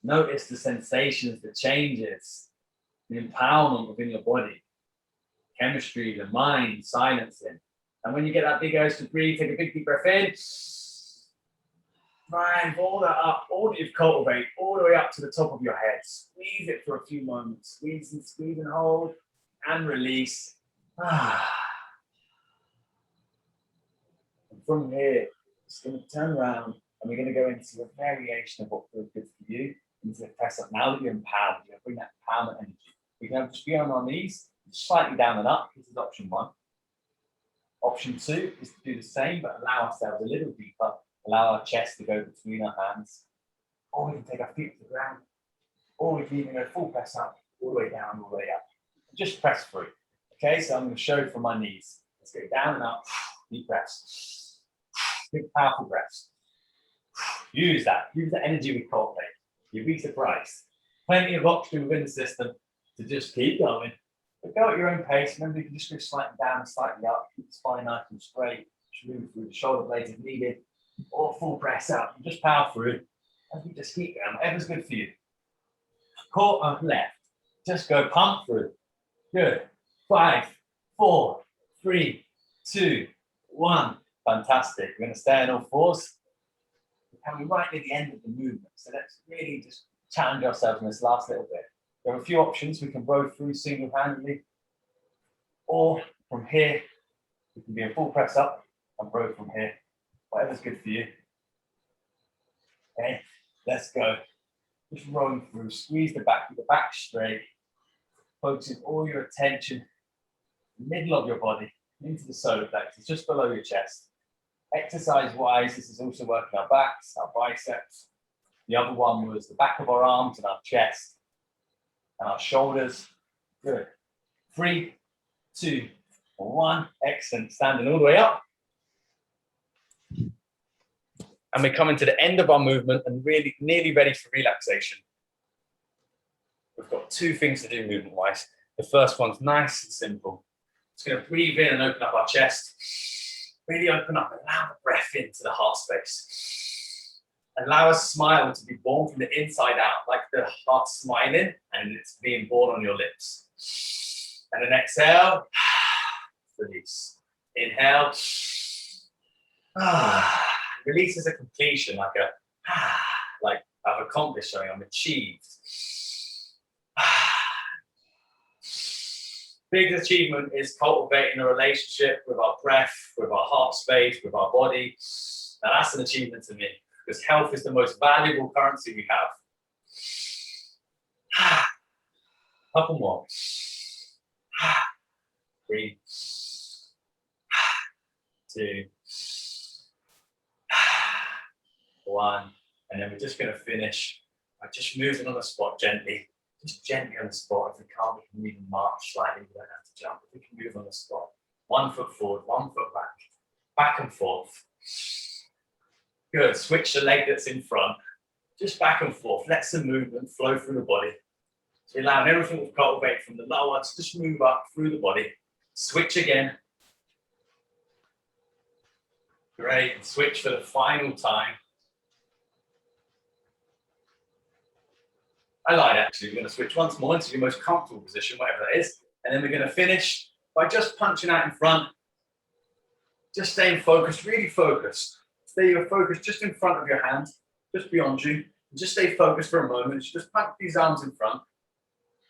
Notice the sensations, the changes, the empowerment within your body, chemistry, the mind, silencing. And when you get that big urge to breathe, take a big deep breath in. Drive all that up, all that you've cultivated, all the way up to the top of your head. Squeeze it for a few moments. Squeeze and hold, and release. And from here, it's going to turn around, and we're going to go into a variation of what feels good for you. Into the press up. Now that you're empowered, you're going to bring that empowerment energy. We can just be on our knees, slightly down and up. This is option 1. Option 2 is to do the same, but allow ourselves a little deeper. Allow our chest to go between our hands. Or we can take our feet to the ground. Or we can even go full press up, all the way down, all the way up. Just press through. Okay, so I'm going to show you from my knees. Let's go down and up. Deep breaths. Big, powerful breaths. Use that. Use the energy we cultivate. You'd be surprised. Plenty of oxygen within the system to just keep going. But go at your own pace. Remember, you can just go slightly down and slightly up. Keep the spine nice and straight. Just move through the shoulder blades if needed. Or full press up. And just power through. And we just keep going. Whatever's good for you. Core up left. Just go pump through. Good. 5, 4, 3, 2, 1. Fantastic. We're going to stay on all fours. We're coming right near the end of the movement. So let's really just challenge ourselves in this last little bit. There are a few options. We can row through single-handedly, or from here, we can be a full press up and row from here. Whatever's good for you. Okay, let's go. Just rowing through, squeeze the back, keep the back straight, focusing all your attention in the middle of your body, into the solar plexus, just below your chest. Exercise-wise, this is also working our backs, our biceps. The other one was the back of our arms and our chest and our shoulders. Good. 3, 2, 1. Excellent. Standing all the way up. And we're coming to the end of our movement and really nearly ready for relaxation. We've got 2 things to do movement-wise. The first one's nice and simple. Just going to breathe in and open up our chest. Really open up and allow the breath into the heart space. Allow a smile to be born from the inside out, like the heart smiling and it's being born on your lips. And then exhale, release. Inhale, release is a completion, like I've accomplished something, I'm achieved. Biggest achievement is cultivating a relationship with our breath, with our heart space, with our body. Now that's an achievement to me, because health is the most valuable currency we have. Couple more. 3, 2, 1. And then we're just going to finish by just moving on the spot gently. Just gently on the spot. If we can't, we can even march slightly. We don't have to jump. If we can move on the spot. 1 foot forward, 1 foot back. Back and forth. Good. Switch the leg that's in front. Just back and forth. Let some movement flow through the body. So allowing everything we've cultivated from the lower to just move up through the body. Switch again. Great. And switch for the final time. I lied, actually. We're going to switch once more into your most comfortable position, whatever that is. And then we're going to finish by just punching out in front. Just staying focused, really focused. Stay focused just in front of your hand, just beyond you. And just stay focused for a moment. Just punch these arms in front.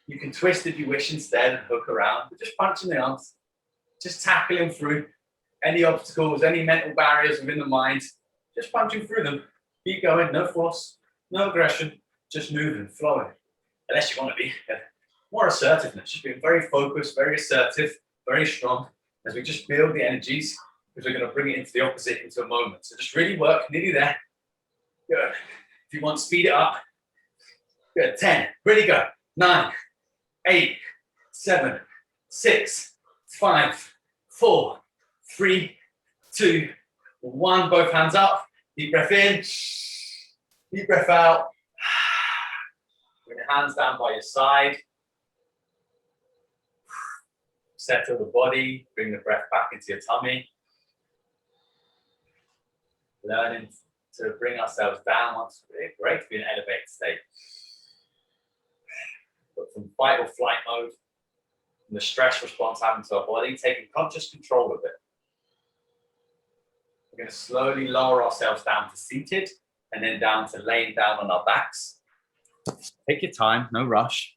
You can twist if you wish instead and hook around. But just punching the arms. Just tackling through any obstacles, any mental barriers within the mind. Just punching through them. Keep going, no force, no aggression. Just moving, flowing. Unless you want to be more assertiveness, just being very focused, very assertive, very strong as we just build the energies, because we're going to bring it into the opposite into a moment. So just really work, nearly there. Good. If you want, speed it up. Good. 10. Really go. 9, 8, 7, 6, 5, 4, 3, 2, 1. Both hands up. Deep breath in. Deep breath out. Bring your hands down by your side. Settle the body. Bring the breath back into your tummy. Learning to bring ourselves down once we're great to be in an elevated state. But from fight or flight mode, from the stress response happening to our body, taking conscious control of it. We're going to slowly lower ourselves down to seated and then down to laying down on our backs. Take your time, no rush.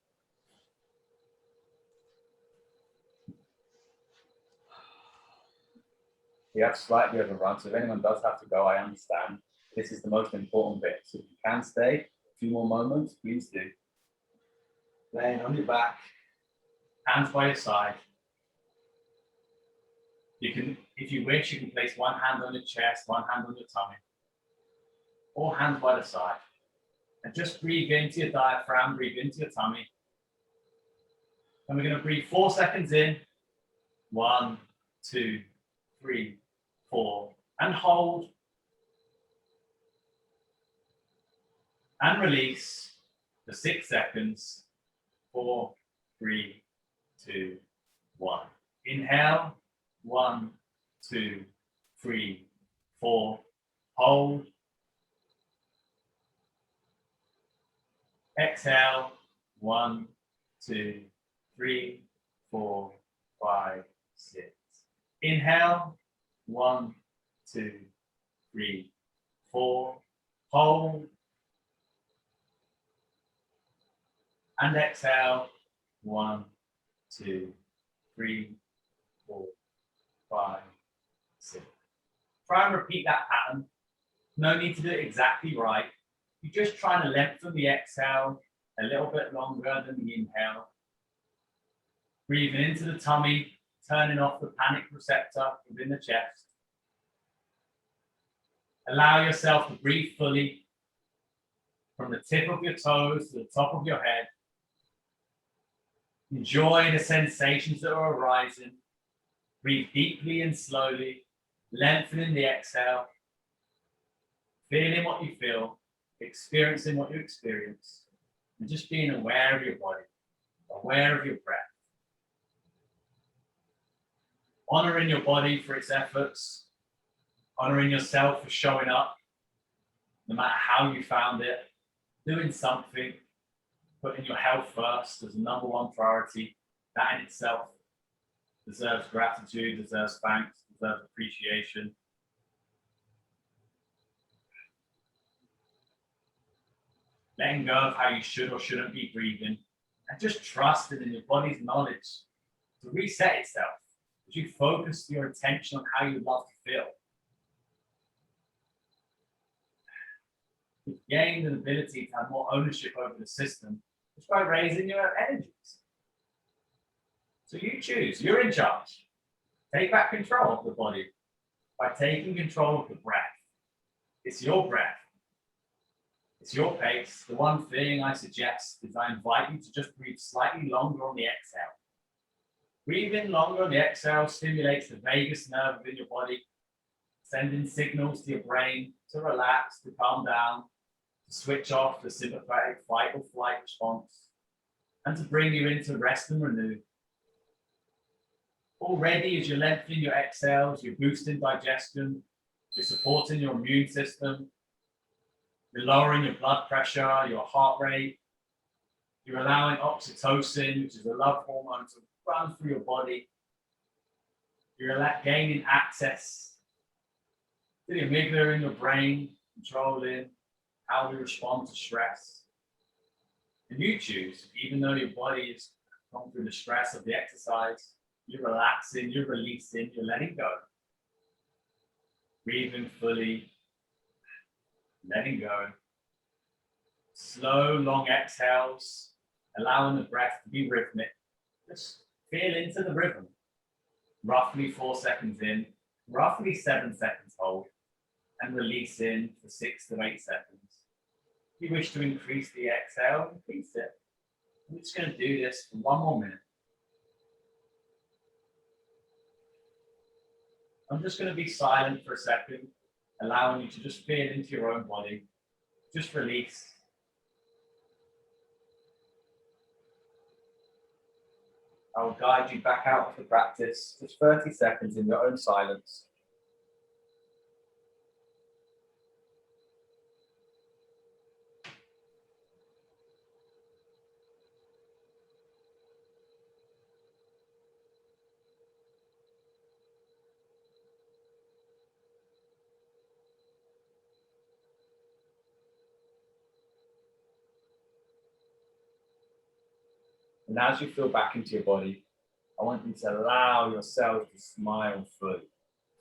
We have slightly overrun, so if anyone does have to go, I understand. This is the most important bit. So if you can stay a few more moments, please do. Laying on your back, hands by your side. You can, if you wish, you can place one hand on your chest, one hand on your tummy, or hands by the side. And just breathe into your diaphragm, breathe into your tummy. And we're going to breathe 4 seconds in. 1, 2, 3, 4. And hold. And release for 6 seconds. 4, 3, 2, 1. Inhale. 1, 2, 3, 4. Hold. Exhale. 1, 2, 3, 4, 5, 6, Inhale, 1, 2, 3, 4. Hold. And exhale, 1, 2, 3, 4, 5, 6. Try and repeat that pattern. No need to do it exactly right. You're just trying to lengthen the exhale a little bit longer than the inhale. Breathing into the tummy, turning off the panic receptor within the chest. Allow yourself to breathe fully from the tip of your toes to the top of your head. Enjoy the sensations that are arising. Breathe deeply and slowly, lengthening the exhale. Feeling what you feel, experiencing what you experience, and just being aware of your body, aware of your breath. Honoring your body for its efforts, honoring yourself for showing up, no matter how you found it, doing something, putting your health first as the number one priority. That in itself deserves gratitude, deserves thanks, deserves appreciation. Letting go of how you should or shouldn't be breathing, and just trusting in your body's knowledge to reset itself as you focus your attention on how you love to feel. You've gained an ability to have more ownership over the system just by raising your energies. So you choose, you're in charge. Take back control of the body by taking control of the breath. It's your breath. It's your pace. The one thing I suggest is I invite you to just breathe slightly longer on the exhale. Breathing longer on the exhale stimulates the vagus nerve within your body, sending signals to your brain to relax, to calm down, to switch off the sympathetic fight or flight response, and to bring you into rest and renew. Already, as you're lengthening your exhales, you're boosting digestion, you're supporting your immune system, you're lowering your blood pressure, your heart rate. You're allowing oxytocin, which is a love hormone, to run through your body. You're gaining access to the amygdala in your brain, controlling how we respond to stress. And you choose, even though your body is gone through the stress of the exercise, you're relaxing, you're releasing, you're letting go. Breathing fully. Letting go. Slow, long exhales, allowing the breath to be rhythmic. Just feel into the rhythm. Roughly 4 seconds in, roughly 7 seconds hold, and release in for 6 to 8 seconds. If you wish to increase the exhale, increase it. I'm just going to do this for 1 more minute. I'm just going to be silent for a second, allowing you to just feel into your own body. Just release. I will guide you back out of the practice, just 30 seconds in your own silence. And as you feel back into your body, I want you to allow yourself to smile fully.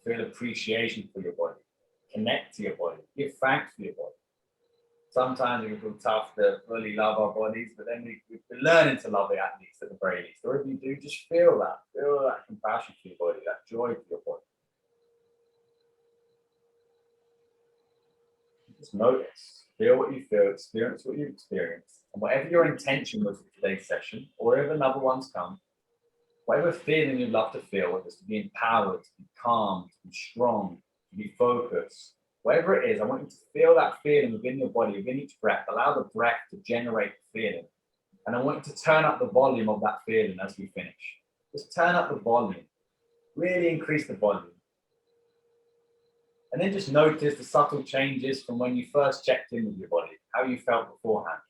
Feel appreciation for your body. Connect to your body. Give thanks for your body. Sometimes it can feel tough to fully love our bodies, but then we're learning to love it at least, at the very least. Or if you do, just feel that compassion for your body, that joy for your body. Just notice, feel what you feel, experience what you experience. And whatever your intention was for today's session, or whatever another one's come, whatever feeling you'd love to feel, whether it's to be empowered, to be calm, to be strong, to be focused, whatever it is, I want you to feel that feeling within your body, within each breath. Allow the breath to generate the feeling. And I want you to turn up the volume of that feeling as we finish. Just turn up the volume. Really increase the volume. And then just notice the subtle changes from when you first checked in with your body, how you felt beforehand.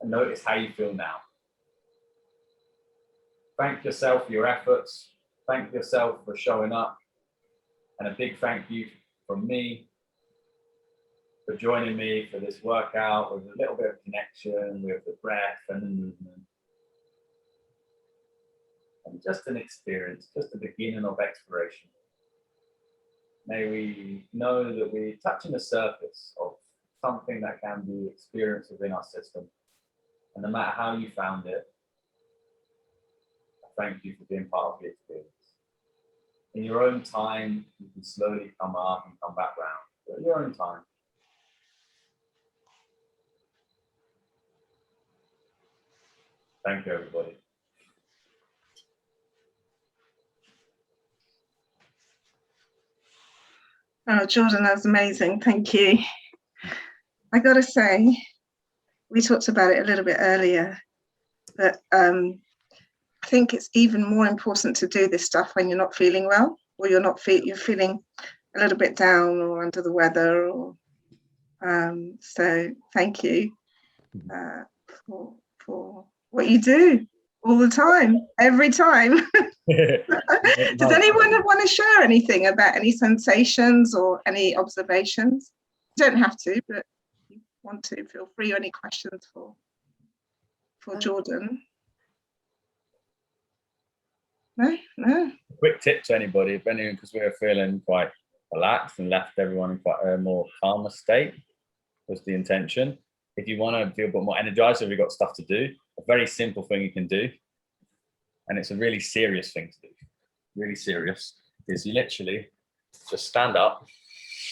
And notice how you feel now. Thank yourself for your efforts. Thank yourself for showing up. And a big thank you from me for joining me for this workout with a little bit of connection with the breath and the movement. And just an experience, just the beginning of exploration. May we know that we're touching the surface of something that can be experienced within our system. And no matter how you found it, I thank you for being part of the experience. In your own time, you can slowly come up and come back round. But in your own time. Thank you, everybody. Oh, Jordan, that's amazing. Thank you. I got to say, we talked about it a little bit earlier, but I think it's even more important to do this stuff when you're not feeling well, or you're feeling a little bit down or under the weather. Or so thank you for what you do all the time, every time. Does anyone want to share anything about any sensations or any observations? You don't have to, but if you want to, feel free. Any questions for Jordan? No. Quick tip to anybody, if anyone, because we were feeling quite relaxed and left everyone in quite a more calmer state, was the intention. If you want to feel a bit more energized, if you've got stuff to do, a very simple thing you can do, and it's a really serious thing to do, really serious, is you literally just stand up.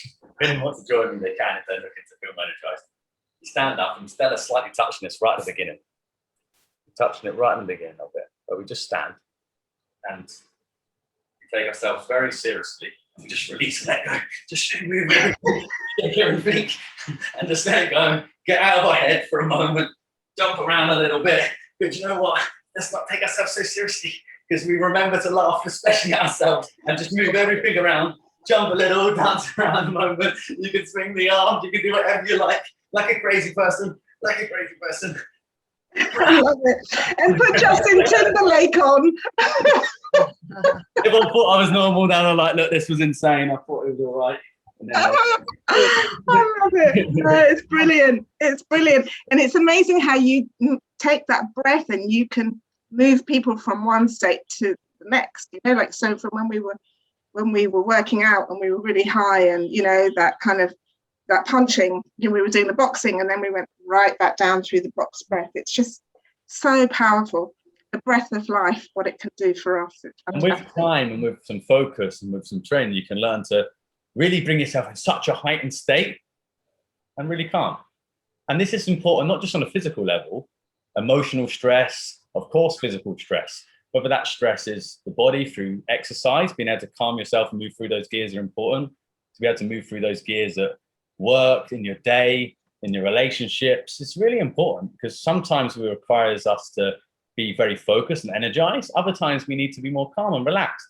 If anyone wants to join me, they can if they're looking to feel energized. You stand up, and instead of slightly touching this right at the beginning, touching it right in the beginning of it, but we just stand and we take ourselves very seriously. We just release and let go. Just move everything, shake everything, and just let it go. Get out of our head for a moment, jump around a little bit. But you know what? Let's not take ourselves so seriously, because we remember to laugh, especially at ourselves, and just move everything around. Jump a little, dance around a moment. You can swing the arms, you can do whatever you like a crazy person, like a crazy person. I love it. And put Justin Timberlake on. Everyone thought I was normal, then I'm like, look, this was insane. I thought it was all right. I love it. No, it's brilliant. It's brilliant. And it's amazing how you take that breath and you can move people from one state to the next. You know, like, so from when we were working out and we were really high, and you know, that kind of that punching, you know, we were doing the boxing, and then we went right back down through the box breath. It's just so powerful. The breath of life, what it can do for us. And with time and with some focus and with some training, you can learn to really bring yourself in such a heightened state and really calm. And this is important, not just on a physical level, emotional stress, of course, physical stress. Whether that stress is the body through exercise, being able to calm yourself and move through those gears are important. To be able to move through those gears at work, in your day, in your relationships, it's really important, because sometimes it requires us to be very focused and energized. Other times we need to be more calm and relaxed.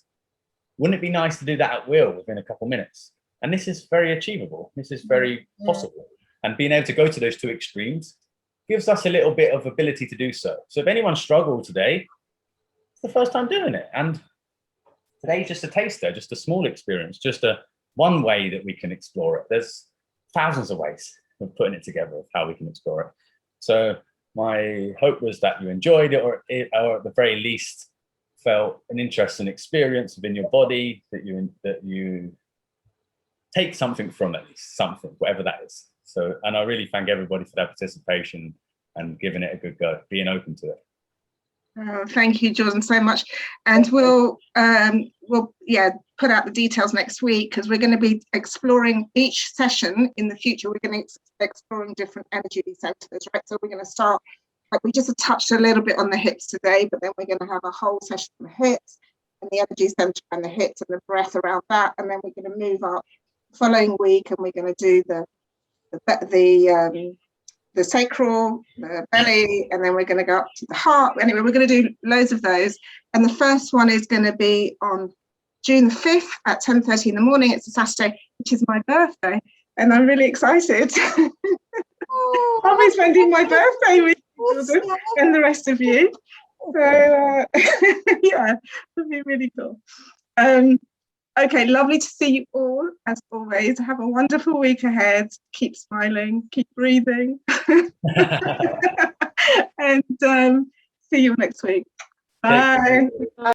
Wouldn't it be nice to do that at will within a couple of minutes? And this is very achievable. This is very possible. And being able to go to those two extremes gives us a little bit of ability to do so. So if anyone struggled today, it's the first time doing it. And today's just a taster, just a small experience, just one way that we can explore it. There's thousands of ways of putting it together of how we can explore it. So my hope was that you enjoyed it, or at the very least felt an interesting experience within your body, that you take something from, at least something, whatever that is. So, and I really thank everybody for their participation and giving it a good go, being open to it. Oh, thank you, Jordan, so much. And we'll put out the details next week, because we're going to be exploring each session in the future. We're going to be exploring different energy centers, right? So we're going to start, like, we just touched a little bit on the hips today, but then we're going to have a whole session on the hips and the energy center and the hips and the breath around that. And then we're going to move up the following week, and we're going to do the sacral, the belly, and then we're going to go up to the heart. Anyway, we're going to do loads of those. And the first one is going to be on June the 5th at 10:30 in the morning. It's a Saturday, which is my birthday. And I'm really excited. I'll be spending my birthday with you and the rest of you. So yeah, it'd be really cool. Okay, lovely to see you all as always. Have a wonderful week ahead. Keep smiling, keep breathing, and see you next week. Bye.